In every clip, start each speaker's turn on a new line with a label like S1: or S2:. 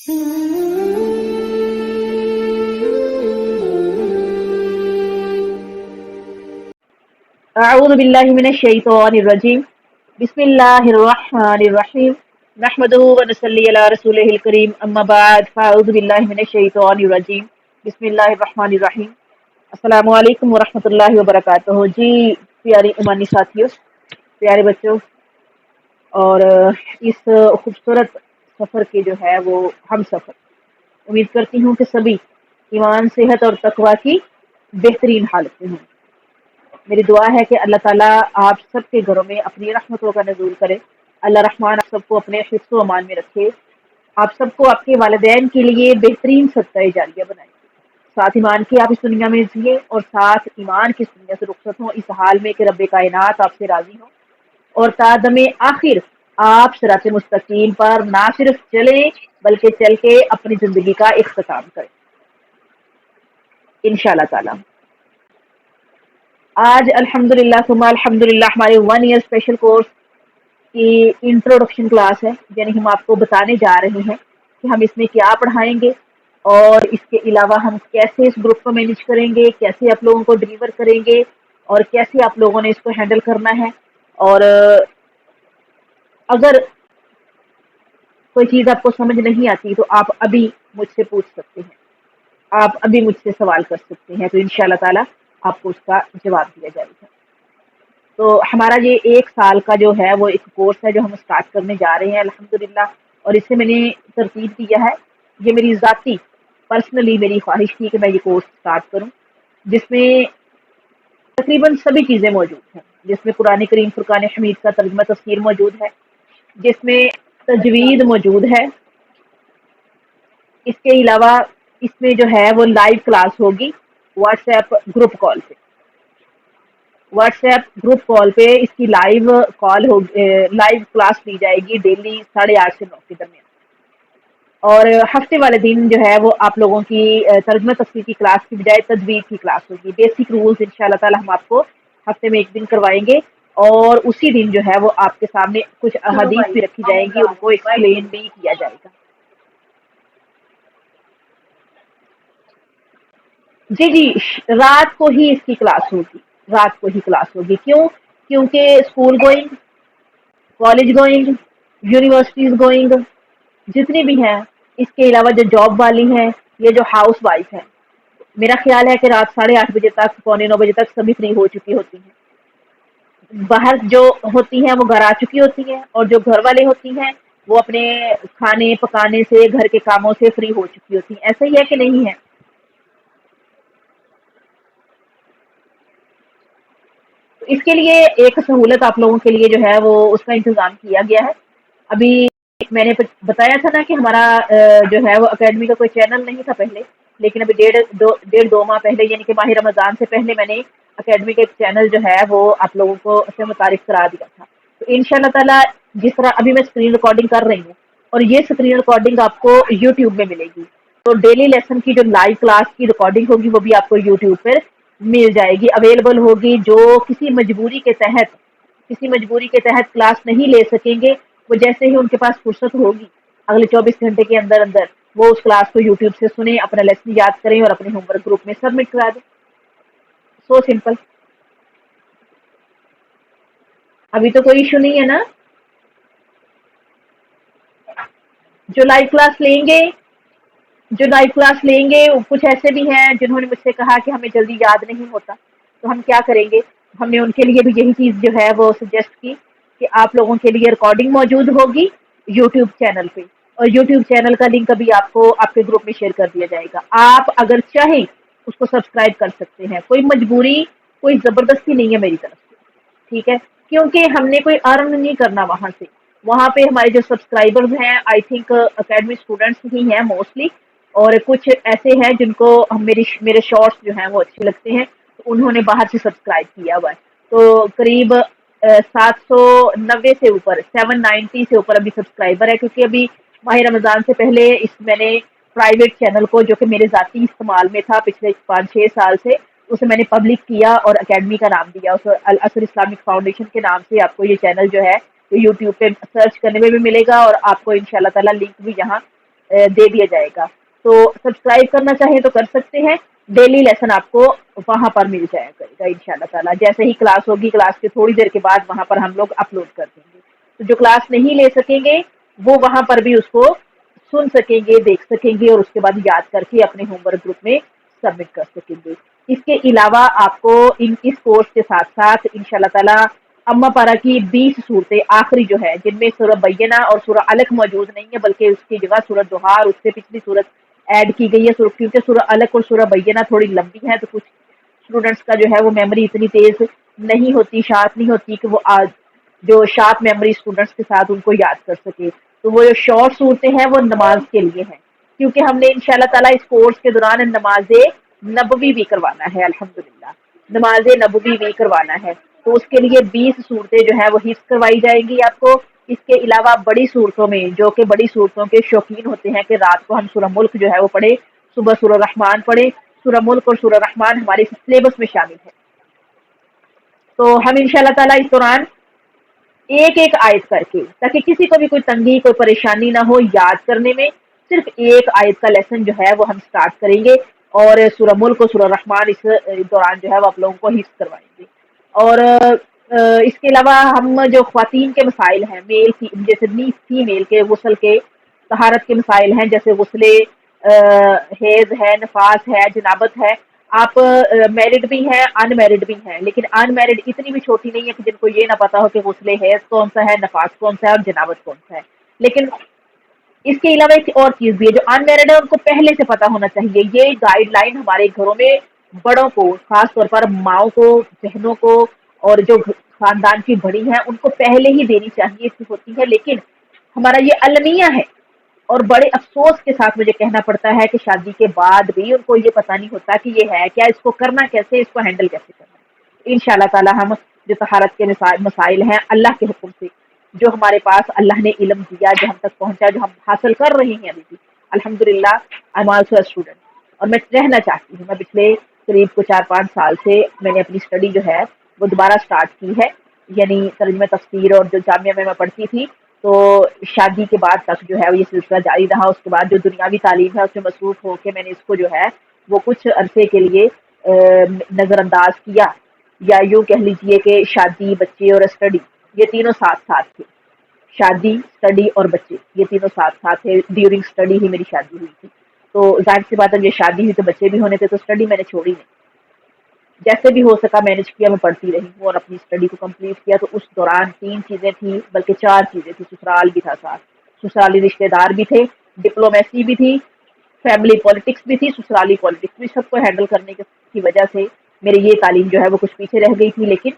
S1: أعوذ بالله من الشيطان الرجيم بسم الله الرحمن الرحيم نحمده ونصلي على رسوله الكريم أما بعد فأعوذ بالله من الشيطان الرجيم بسم الله الرحمن الرحيم السلام علیکم ورحمۃ اللہ وبرکاتہ جی پیاری ایمانی ساتھیوں، پیارے بچوں، اور اس خوبصورت سفر کے جو ہے وہ ہم سفر، امید کرتی ہوں کہ سبھی ایمان، صحت اور تقوی کی بہترین حالت میں ہوں۔ میری دعا ہے کہ اللہ تعالیٰ آپ سب کے گھروں میں اپنی رحمتوں کا نزول کرے۔ اللہ رحمان آپ سب کو اپنے حفظ و امان میں رکھے، آپ سب کو آپ کے والدین کے لیے بہترین صدقہ جاریہ بنائے، ساتھ ایمان کی آپ اس دنیا میں جیے اور ساتھ ایمان کی اس دنیا سے رخصت ہوں، اس حال میں کہ رب کائنات آپ سے راضی ہوں اور تا دم آخر آپ صراط مستقیم پر نہ صرف چلیں بلکہ چل کے اپنی زندگی کا اختتام کریں انشاءاللہ تعالی۔ آج الحمدللہ ثم الحمدللہ ہمارے 1 ایئر اسپیشل کورس کی انٹروڈکشن کلاس ہے، یعنی ہم آپ کو بتانے جا رہے ہیں کہ ہم اس میں کیا پڑھائیں گے اور اس کے علاوہ ہم کیسے اس گروپ کو مینیج کریں گے، کیسے آپ لوگوں کو ڈلیور کریں گے اور کیسے آپ لوگوں نے اس کو ہینڈل کرنا ہے۔ اور اگر کوئی چیز آپ کو سمجھ نہیں آتی تو آپ ابھی مجھ سے پوچھ سکتے ہیں، آپ ابھی مجھ سے سوال کر سکتے ہیں، تو انشاءاللہ تعالی آپ کو اس کا جواب دیا جائے گا۔ تو ہمارا یہ 1 سال کا جو ہے وہ ایک کورس ہے جو ہم اسٹارٹ کرنے جا رہے ہیں الحمدللہ، اور اس سے میں نے ترتیب دیا ہے، یہ میری ذاتی پرسنلی میری خواہش تھی کہ میں یہ کورس اسٹارٹ کروں، جس میں تقریباً سبھی چیزیں موجود ہیں، جس میں قرآن کریم فرقان حمید کا ترجمہ تفسیر موجود ہے، جس میں تجوید موجود ہے، اس کے علاوہ اس میں جو ہے وہ لائیو کلاس ہوگی واٹس ایپ گروپ کال پہ، واٹس ایپ گروپ کال پہ اس کی لائیو کال ہوگی، لائیو کلاس لی جائے گی ڈیلی 8:30 سے 9 کے درمیان، اور ہفتے والے دن جو ہے وہ آپ لوگوں کی ترجمہ تفسیر کی کلاس کی بجائے تجوید کی کلاس ہوگی۔ بیسک رولز انشاءاللہ تعالی ہم آپ کو ہفتے میں 1 دن کروائیں گے، اور اسی دن جو ہے وہ آپ کے سامنے کچھ احادیث بھی رکھی جائیں گی، ان کو ایکسپلین بھی کیا جائے گا۔ جی جی، رات کو ہی اس کی کلاس ہوگی، رات کو ہی کلاس ہوگی، کیوں؟ کیونکہ school going, college going, universities going جتنی بھی ہیں، اس کے علاوہ جو جاب والی ہیں، یہ جو ہاؤس وائف ہیں، میرا خیال ہے کہ رات 8:30 بجے تک، 8:45 بجے تک سبھی فری ہو چکی ہوتی ہیں، باہر جو ہوتی ہیں وہ گھر آ چکی ہوتی ہیں، اور جو گھر والے ہوتی ہیں وہ اپنے کھانے پکانے سے، گھر کے کاموں سے فری ہو چکی ہوتی ہیں۔ ایسا ہی ہے کہ نہیں ہے؟ اس کے لیے ایک سہولت آپ لوگوں کے لیے جو ہے وہ اس کا انتظام کیا گیا ہے۔ ابھی میں نے بتایا تھا نا کہ ہمارا جو ہے وہ اکیڈمی کا کوئی چینل نہیں تھا پہلے، لیکن ابھی 1.5 2 ماہ پہلے، یعنی کہ ماہ رمضان سے پہلے میں نے اکیڈمی کا ایک چینل جو ہے وہ آپ لوگوں کو سے متعارف کرا دیا تھا۔ تو ان شاء اللہ تعالیٰ جس طرح ابھی میں اسکرین ریکارڈنگ کر رہی ہوں، اور یہ اسکرین ریکارڈنگ آپ کو یوٹیوب میں ملے گی، تو ڈیلی لیسن کی جو لائیو کلاس کی ریکارڈنگ ہوگی وہ بھی آپ کو یوٹیوب پر مل جائے گی، اویلیبل ہوگی۔ جو کسی مجبوری کے تحت کلاس نہیں لے سکیں گے، وہ جیسے ہی ان کے پاس فرصت ہوگی اگلے 24 گھنٹے کے اندر اندر وہ اس کلاس کو یوٹیوب سے سنیں، اپنا لیسن یاد کریں اور اپنے ہوم ورک گروپ میں سبمٹ کرا دیں۔ So simple. ابھی تو کوئی ایشو نہیں ہے نا؟ جو لائیو کلاس لیں گے، کچھ ایسے بھی ہیں جنہوں نے مجھ سے کہا کہ ہمیں جلدی یاد نہیں ہوتا، تو ہم کیا کریں گے؟ ہم نے ان کے لیے بھی یہی چیز جو ہے وہ سجیسٹ کی کہ آپ لوگوں کے لیے ریکارڈنگ موجود ہوگی یوٹیوب چینل پہ، اور یوٹیوب چینل کا لنک ابھی آپ کو آپ کے گروپ میں شیئر کر دیا جائے گا۔ آپ اگر چاہیں اس کو سبسکرائب کر سکتے ہیں، کوئی مجبوری، کوئی زبردستی نہیں ہے میری طرف سے، ٹھیک ہے؟ کیونکہ ہم نے کوئی ارن نہیں کرنا وہاں سے، وہاں پہ ہمارے جو سبسکرائبرز ہیں آئی تھنک اکیڈمی اسٹوڈنٹس ہی ہیں موسٹلی، اور کچھ ایسے ہیں جن کو میرے شارٹس جو ہیں وہ اچھے لگتے ہیں، تو انہوں نے باہر سے سبسکرائب کیا ہوا ہے، تو قریب 790 سے اوپر، 790 سے اوپر ابھی سبسکرائبر ہے، کیونکہ ابھی ماہ رمضان سے پہلے میں نے پرائیویٹ چینل کو، جو کہ میرے ذاتی استعمال میں تھا پچھلے 5 6 سال سے، اسے میں نے پبلک کیا اور اکیڈمی کا نام دیا، اسے الاصل اسلامک فاؤنڈیشن کے نام سے آپ کو یہ چینل جو ہے تو یوٹیوب پہ سرچ کرنے میں بھی ملے گا، اور آپ کو ان شاء اللہ تعالیٰ لنک بھی یہاں دے دیا جائے گا. تو سبسکرائب کرنا چاہیں تو کر سکتے ہیں. ڈیلی لیسن آپ کو وہاں پر مل جائے گا ان شاء اللہ تعالیٰ. جیسے ہی کلاس ہوگی کلاس کے تھوڑی دیر کے بعد وہاں پر ہم لوگ اپلوڈ کر دیں گے. تو جو کلاس نہیں لے سکیں گے وہ وہاں پر بھی اس کو سن سکیں گے، دیکھ سکیں گے، اور اس کے بعد یاد کر کے اپنے ہوم ورک گروپ میں سبمٹ کر سکیں گے. اس کے علاوہ آپ کو اس کورس کے ساتھ ساتھ ان شاء اللہ تعالیٰ اما پارا کی 20 صورتیں آخری جو ہے، جن میں سورہ بینہ اور سورہ علق موجود نہیں ہے، بلکہ اس کی جگہ سورہ دوحہ اور اس سے پچھلی صورت ایڈ کی گئی ہے. کیونکہ سورہ علق اور سورہ بینہ تھوڑی لمبی ہے، تو کچھ اسٹوڈنٹس کا جو ہے وہ میموری اتنی تیز نہیں ہوتی، شارپ نہیں ہوتی کہ وہ آج جو شارپ میموری اسٹوڈنٹس کے ساتھ ان کو یاد کر سکے. تو وہ جو شارٹ صورتیں ہیں وہ نماز کے لیے ہیں، کیونکہ ہم نے ان شاء اللہ تعالیٰ اس کورس کے دوران نماز نبوی بھی کروانا ہے. الحمدللہ نماز نبوی بھی کروانا ہے. تو اس کے لیے 20 صورتیں جو ہے وہ حفظ کروائی جائیں گی آپ کو. اس کے علاوہ بڑی صورتوں میں، جو کہ بڑی صورتوں کے شوقین ہوتے ہیں کہ رات کو ہم سورہ ملک جو ہے وہ پڑھے، صبح سورہ رحمان پڑھے. سورہ ملک اور سورہ رحمان ہمارے سلیبس میں شامل ہے. تو ہم ان شاء اللہ تعالیٰ اس دوران ایک ایک آیت کر کے، تاکہ کسی کو بھی کوئی تنگی کوئی پریشانی نہ ہو یاد کرنے میں، صرف ایک آیت کا لیسن جو ہے وہ ہم سٹارٹ کریں گے، اور سورہ ملک اور سورہ رحمان اس دوران جو ہے وہ آپ لوگوں کو حفظ کروائیں گے. اور اس کے علاوہ ہم جو خواتین کے مسائل ہیں، میل جیسے فیمیل کے غسل کے طہارت کے مسائل ہیں، جیسے غسل حیض ہے، نفاس ہے، جنابت ہے. آپ میرڈ بھی ہیں، ان میرڈ بھی ہیں، لیکن ان میرڈ اتنی بھی چھوٹی نہیں ہے کہ جن کو یہ نہ پتا ہو کہ غسل حیض کون سا ہے، نفاس کون سا ہے اور جنابت کون سا ہے. لیکن اس کے علاوہ ایک اور چیز بھی ہے، جو ان میرڈ ہے ان کو پہلے سے پتا ہونا چاہیے. یہ گائیڈ لائن ہمارے گھروں میں بڑوں کو، خاص طور پر ماؤں کو، بہنوں کو، اور جو خاندان کی بڑی ہیں ان کو پہلے ہی دینی چاہیے ہوتی ہے. لیکن ہمارا یہ المیہ ہے، اور بڑے افسوس کے ساتھ مجھے کہنا پڑتا ہے کہ شادی کے بعد بھی ان کو یہ پتہ نہیں ہوتا کہ یہ ہے کیا، اس کو کرنا کیسے، اس کو ہینڈل کیسے کرنا ہے. ان شاء اللہ تعالیٰ ہم جو طہارت کے مسائل ہیں اللہ کے حکم سے، جو ہمارے پاس اللہ نے علم دیا، جو ہم تک پہنچا، جو ہم حاصل کر رہے ہیں ابھی بھی الحمدللہ. I am also a student, اور میں رہنا چاہتی ہوں. میں پچھلے قریب کو 4-5 سال سے میں نے اپنی اسٹڈی جو ہے وہ دوبارہ سٹارٹ کی ہے، یعنی ترجمہ تفسیر، اور جو جامعہ میں پڑھتی تھی تو شادی کے بعد تک جو ہے یہ سلسلہ جاری رہا. اس کے بعد جو دنیاوی تعلیم ہے اس میں مصروف ہو کے میں نے اس کو جو ہے وہ کچھ عرصے کے لیے نظر انداز کیا، یا یوں کہہ لیجئے کہ شادی، بچے اور اسٹڈی یہ تینوں ساتھ ساتھ تھے. شادی، اسٹڈی اور بچے یہ تینوں ساتھ ساتھ تھے. ڈیورنگ اسٹڈی ہی میری شادی ہوئی تھی. تو ظاہر سی بات ہے یہ شادی ہوئی تو بچے بھی ہونے تھے، تو اسٹڈی میں نے چھوڑی نہیں. جیسے بھی ہو سکا مینج کیا، میں پڑھتی رہی ہوں اور اپنی اسٹڈی کو کمپلیٹ کیا. تو اس دوران 3 چیزیں تھیں، بلکہ 4 چیزیں تھیں. سسرال بھی تھا ساتھ، سسرالی رشتے دار بھی تھے، ڈپلومیسی بھی تھی، فیملی پالیٹکس بھی تھی، سسرالی پالیٹکس بھی. سب کو ہینڈل کرنے کی وجہ سے میری یہ تعلیم جو ہے وہ کچھ پیچھے رہ گئی تھی. لیکن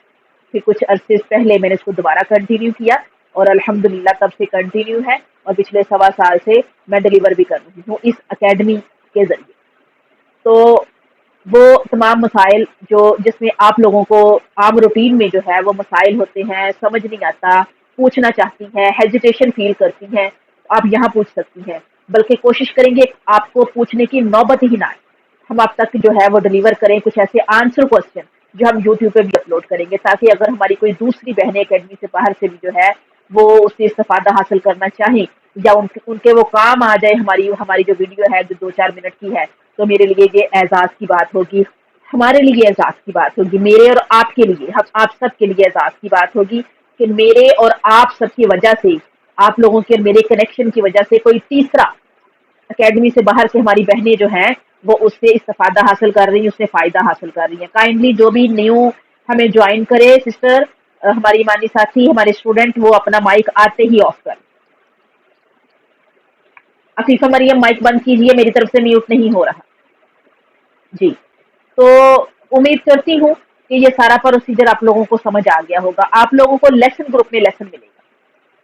S1: پھر کچھ عرصے پہلے میں نے اس کو دوبارہ کنٹینیو کیا، اور الحمدللہ تب سے کنٹینیو ہے، اور پچھلے 1.25 سال سے میں ڈلیور بھی کر رہی ہوں اس اکیڈمی کے ذریعے. تو وہ تمام مسائل جس میں آپ لوگوں کو عام روٹین میں جو ہے وہ مسائل ہوتے ہیں، سمجھ نہیں آتا، پوچھنا چاہتی ہیں، ہیجیٹیشن فیل کرتی ہیں، آپ یہاں پوچھ سکتی ہیں. بلکہ کوشش کریں گے آپ کو پوچھنے کی نوبت ہی نہ آئے. ہم آپ تک جو ہے وہ ڈلیور کریں کچھ ایسے آنسر کوسچن جو ہم یوٹیوب پہ بھی اپلوڈ کریں گے، تاکہ اگر ہماری کوئی دوسری بہنیں اکیڈمی سے باہر سے بھی جو ہے وہ اس سے استفادہ حاصل کرنا چاہیں، یا ان کے وہ کام آ جائے. ہماری جو ویڈیو ہے جو 2-4 منٹ کی ہے، تو میرے لیے یہ اعزاز کی بات ہوگی، ہمارے لیے اعزاز کی بات ہوگی، میرے اور آپ کے لیے، آپ سب کے لیے اعزاز کی بات ہوگی کہ میرے اور آپ سب کی وجہ سے، آپ لوگوں کے میرے کنیکشن کی وجہ سے کوئی تیسرا اکیڈمی سے باہر سے ہماری بہنیں جو ہیں وہ اس سے استفادہ حاصل کر رہی ہیں، اس سے فائدہ حاصل کر رہی ہیں. کائنڈلی جو بھی نیو ہمیں جوائن کرے سسٹر، ہماری ایمانی ساتھی، ہمارے اسٹوڈنٹ، وہ اپنا مائک آتے ہی آف کر. عفیفہ مریم مائک بند کیجئے، میری طرف سے میوٹ نہیں ہو رہا. جی، تو امید کرتی ہوں کہ یہ سارا پروسیجر آپ لوگوں کو سمجھ آ گیا ہوگا. آپ لوگوں کو لیسن گروپ میں لیسن ملے گا،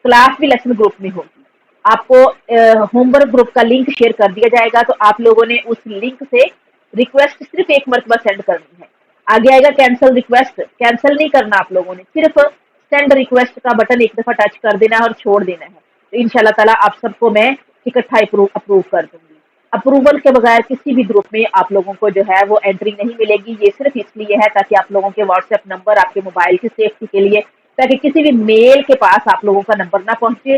S1: کلاس بھی لیسن گروپ میں ہوگی. آپ کو ہوم ورک گروپ کا لنک شیئر کر دیا جائے گا، تو آپ لوگوں نے اس لنک سے ریکویسٹ صرف ایک مرتبہ سینڈ کرنی ہے. آگے آئے گا کینسل ریکویسٹ، کینسل نہیں کرنا آپ لوگوں نے، صرف سینڈ ریکویسٹ کا بٹن ایک دفعہ ٹچ کر دینا ہے اور چھوڑ دینا ہے. تو ان شاء اللہ تعالیٰ آپ سب کو میں اکٹھا اپروو کر دوں گی. اپروول کے بغیر کسی بھی گروپ میں آپ لوگوں کو جو ہے وہ انٹری نہیں ملے گی. یہ صرف اس لیے ہے تاکہ آپ لوگوں کے واٹس ایپ نمبر آپ کے موبائل کی سیفٹی کے لیے، تاکہ کسی بھی میل کے پاس آپ لوگوں کا نمبر نہ پہنچے،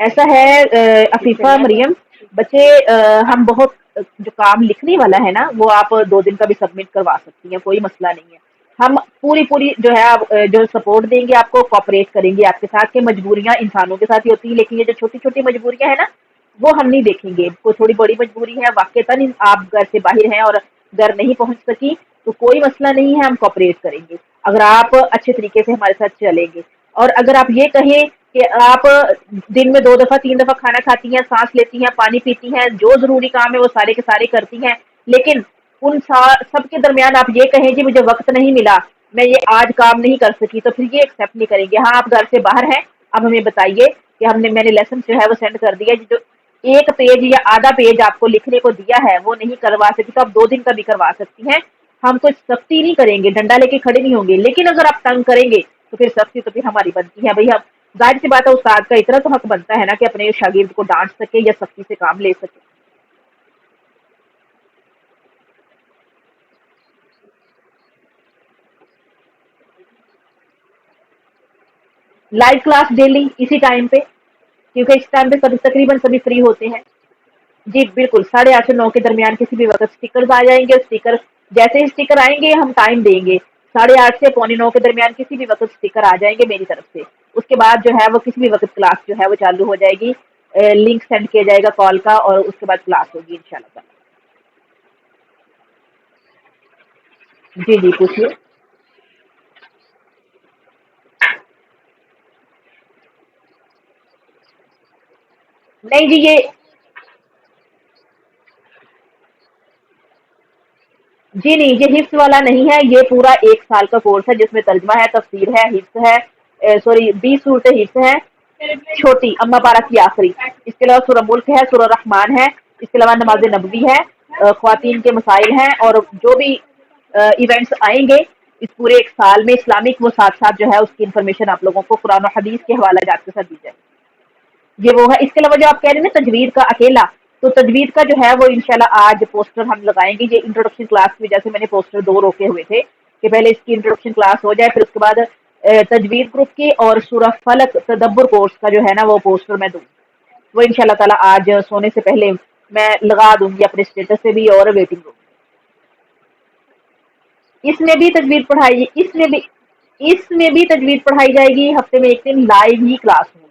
S1: ایسا ہے عفیفہ مریم، بچے ہم بہت جو کام لکھنے والا ہے نا وہ آپ 2 دن کا بھی سبمٹ کروا سکتی ہیں، کوئی مسئلہ نہیں ہے۔ ہم پوری پوری جو ہے جو سپورٹ دیں گے آپ کو، کوآپریٹ کریں گے آپ کے ساتھ، کہ مجبوریاں انسانوں کے ساتھ ہی ہوتی ہیں، لیکن یہ جو چھوٹی چھوٹی مجبوریاں ہیں نا وہ ہم نہیں دیکھیں گے۔ کوئی تھوڑی بڑی مجبوری ہے واقعتاً آپ گھر سے باہر ہیں اور گھر نہیں پہنچ سکی تو کوئی مسئلہ نہیں ہے، ہم کوآپریٹ کریں گے اگر آپ اچھے طریقے سے ہمارے ساتھ چلیں گے۔ اور اگر آپ یہ کہیں کہ آپ دن میں 2 دفعہ 3 دفعہ کھانا کھاتی ہیں، سانس لیتی ہیں، پانی پیتی ہیں، جو ضروری کام ہے وہ سارے کے سارے کرتی ہیں، لیکن ان سب کے درمیان آپ یہ کہیں کہ مجھے وقت نہیں ملا، میں یہ آج کام نہیں کر سکی، تو پھر یہ ایکسیپٹ نہیں کریں گے۔ ہاں آپ گھر سے باہر ہیں، اب ہمیں بتائیے کہ میں نے لیسن جو ہے وہ سینڈ کر دیا، جو 1 پیج یا آدھا پیج آپ کو لکھنے کو دیا ہے وہ نہیں کروا سکتی تو آپ 2 دن کا بھی کروا سکتی ہیں۔ ہم تو سختی نہیں کریں گے، ڈنڈا لے کے کھڑے نہیں ہوں گے، لیکن اگر آپ تنگ کریں گے تو پھر سختی تو پھر ہماری بنتی ہے بھائی۔ ہم ظاہر سی بات ہے استاد کا اتنا تو حق بنتا ہے نا کہ اپنے شاگرد کو ڈانٹ سکے یا سختی سے کام لے سکے۔ لائیو کلاس ڈیلی اسی ٹائم پہ، کیونکہ اس ٹائم پہ سبھی تقریباً سبھی فری ہوتے ہیں۔ جی بالکل، 8:30 سے 9 کے درمیان کسی بھی وقت اسٹیکرز آ جائیں گے، اسٹیکر جیسے ہی اسٹیکر آئیں گے ہم ٹائم دیں گے، 8:30 سے 8:45 کے درمیان کسی بھی وقت اسٹیکر آ جائیں گے میری طرف سے۔ اس کے بعد جو ہے وہ کسی بھی وقت کلاس جو ہے وہ چالو ہو جائے گی، لنک سینڈ کیا جائے گا کال کا، اور اس کے بعد کلاس ہوگی انشاءاللہ تعالی۔ جی جی پوچھیے۔ نہیں جی یہ جی نہیں، یہ حفظ والا نہیں ہے، یہ پورا 1 سال کا کورس ہے جس میں ترجمہ ہے، تفسیر ہے، حفظ ہے، سوری 20 صورتیں حفظ ہے، چھوٹی اما پارا کی آخری، اس کے علاوہ سورہ ملک ہے، سورہ رحمان ہے، اس کے علاوہ نماز نبوی ہے، خواتین کے مسائل ہیں، اور جو بھی ایونٹس آئیں گے اس پورے 1 سال میں اسلامک، وہ ساتھ ساتھ جو ہے اس کی انفارمیشن آپ لوگوں کو قرآن و حدیث کے حوالے جات کے ساتھ دی جائے گی۔ یہ وہ ہے۔ اس کے علاوہ جو آپ کہہ رہے ہیں نا تجوید کا اکیلا، تو تجوید کا جو ہے وہ انشاءاللہ آج پوسٹر ہم لگائیں گے، یہ انٹروڈکشن کلاس کی وجہ سے میں نے پوسٹر 2 روکے ہوئے تھے کہ پہلے اس کی انٹروڈکشن کلاس ہو جائے، پھر اس کے بعد تجوید گروپ کی اور سورہ فلق تدبر کورس کا جو ہے نا وہ پوسٹر میں دوں گی، وہ انشاءاللہ تعالی آج سونے سے پہلے میں لگا دوں گی اپنے اسٹیٹس سے بھی اور ویٹنگ روم۔ اس میں بھی تجوید پڑھائی، اس میں بھی تجوید پڑھائی جائے گی، ہفتے میں 1 دن لائیو ہی کلاس ہوگی۔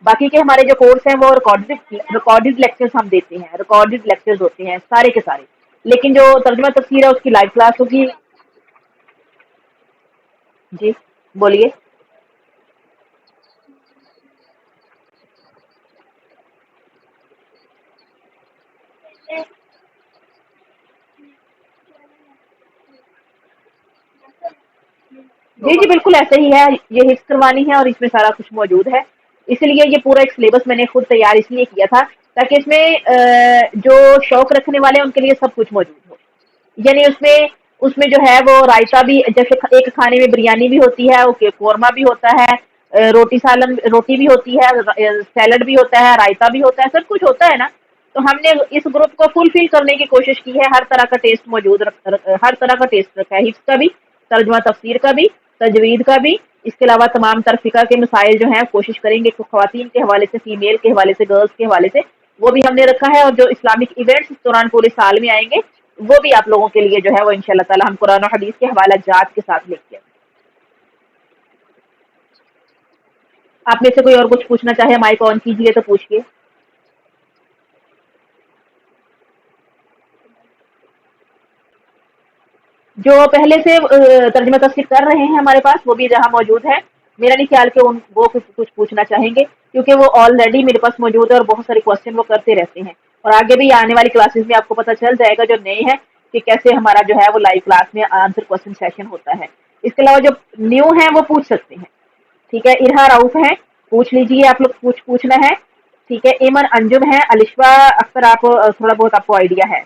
S1: باقی کے ہمارے جو کورس ہیں وہ ریکارڈڈ لیکچرز ہم دیتے ہیں، ریکارڈڈ لیکچرز ہوتے ہیں سارے کے سارے، لیکن جو ترجمہ تفسیر ہے اس کی لائیو کلاس ہوگی۔ جی بولیے۔ جی جی بالکل ایسے ہی ہے، یہ حفظ کروانی ہے اور اس میں سارا کچھ موجود ہے، اس لیے یہ پورا ایک سلیبس میں نے خود تیار اس لیے کیا تھا تاکہ اس میں جو شوق رکھنے والے ہیں ان کے لیے سب کچھ موجود ہو۔ یعنی اس میں جو ہے وہ رائتا بھی، جیسے ایک کھانے میں بریانی بھی ہوتی ہے، اوکے قورمہ بھی ہوتا ہے، روٹی سالن روٹی بھی ہوتی ہے، سیلڈ بھی ہوتا ہے، رائتا بھی ہوتا ہے، سب کچھ ہوتا ہے نا۔ تو ہم نے اس گروپ کو فل کرنے کی کوشش کی ہے، ہر طرح کا ٹیسٹ ہر طرح کا ٹیسٹ رکھا ہے، حفظ کا بھی، ترجمہ تفسیر کا بھی، تجوید کا بھی، اس کے علاوہ تمام تر فقہ کے مسائل جو ہیں کوشش کریں گے کہ خواتین کے حوالے سے، فیمیل کے حوالے سے، گرلز کے حوالے سے وہ بھی ہم نے رکھا ہے، اور جو اسلامک ایونٹس اس دوران پورے سال میں آئیں گے وہ بھی آپ لوگوں کے لیے جو ہے وہ انشاءاللہ تعالی ہم قرآن و حدیث کے حوالہ جات کے ساتھ لے کے آئیں۔ آپ میں سے کوئی اور کچھ پوچھنا چاہے مائک آن کیجیے تو پوچھیے۔ جو پہلے سے ترجمہ تفسیر کر رہے ہیں ہمارے پاس وہ بھی جہاں موجود ہے، میرا نہیں خیال کہ وہ کچھ پوچھنا چاہیں گے، کیونکہ وہ آلریڈی میرے پاس موجود ہے اور بہت سارے کوشچن وہ کرتے رہتے ہیں، اور آگے بھی آنے والی کلاسز میں آپ کو پتہ چل جائے گا جو نئے ہیں کہ کیسے ہمارا جو ہے وہ لائیو کلاس میں آنسر کوشچن سیشن ہوتا ہے۔ اس کے علاوہ جو نیو ہیں وہ پوچھ سکتے ہیں، ٹھیک ہے، ارہا راؤف ہیں، پوچھ لیجیے آپ لوگ، پوچھنا ہے، ٹھیک ہے، ایمن انجم ہے، الشوا اختر، آپ تھوڑا بہت آپ کو آئیڈیا ہے،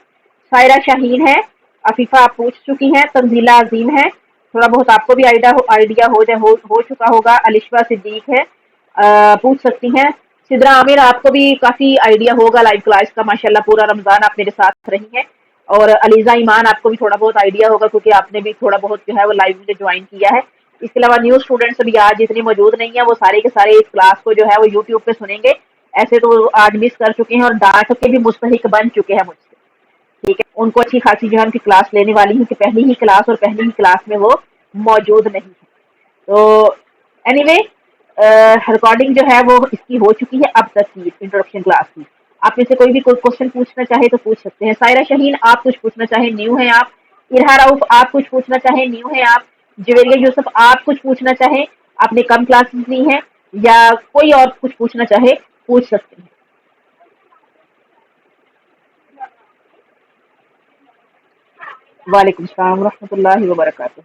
S1: سائرہ شاہین ہے، عفیفہ آپ پوچھ چکی ہیں، تنزیلہ عظیم ہے، تھوڑا بہت آپ کو بھی آئیڈیا ہو چکا ہوگا، الشوا صدیق ہے، پوچھ سکتی ہیں، سدرا عامر آپ کو بھی کافی آئیڈیا ہوگا لائیو کلاس کا، ماشاءاللہ پورا رمضان آپ میرے ساتھ رہی ہیں، اور علیزہ ایمان آپ کو بھی تھوڑا بہت آئیڈیا ہوگا کیونکہ آپ نے بھی تھوڑا بہت جو ہے وہ لائیو میں جوائن کیا ہے۔ اس کے علاوہ نیو اسٹوڈنٹس بھی آج اتنے موجود نہیں ہیں، وہ سارے کے سارے اس کلاس کو جو ہے وہ یوٹیوب پہ سنیں گے، ایسے تو وہ آج مس کر چکے ہیں اور ڈانٹ کے بھی مستحق بن چکے ہیں مجھ سے، ٹھیک ہے، ان کو اچھی خاصی جو ہے ان کی کلاس لینے والی ہوں کہ پہلی ہی کلاس اور پہلی ہی کلاس میں وہ موجود نہیں ہے. تو اینی وے ریکارڈنگ جو ہے وہ اس کی ہو چکی ہے اب تک کی انٹروڈکشن کلاس کی. آپ میں سے کوئی بھی کوئی کوشچن پوچھنا چاہے تو پوچھ سکتے ہیں. سائرہ شہین آپ کچھ پوچھنا چاہیں نیو ہیں آپ. ارہا رؤف آپ کچھ پوچھنا چاہیں نیو ہیں آپ. جویریہ یوسف آپ کچھ پوچھنا چاہیں آپ نے کم کلاسز لی ہیں یا کوئی اور کچھ پوچھنا چاہے پوچھ سکتے ہیں. وعلیکم السلام ورحمۃ اللہ وبرکاتہ.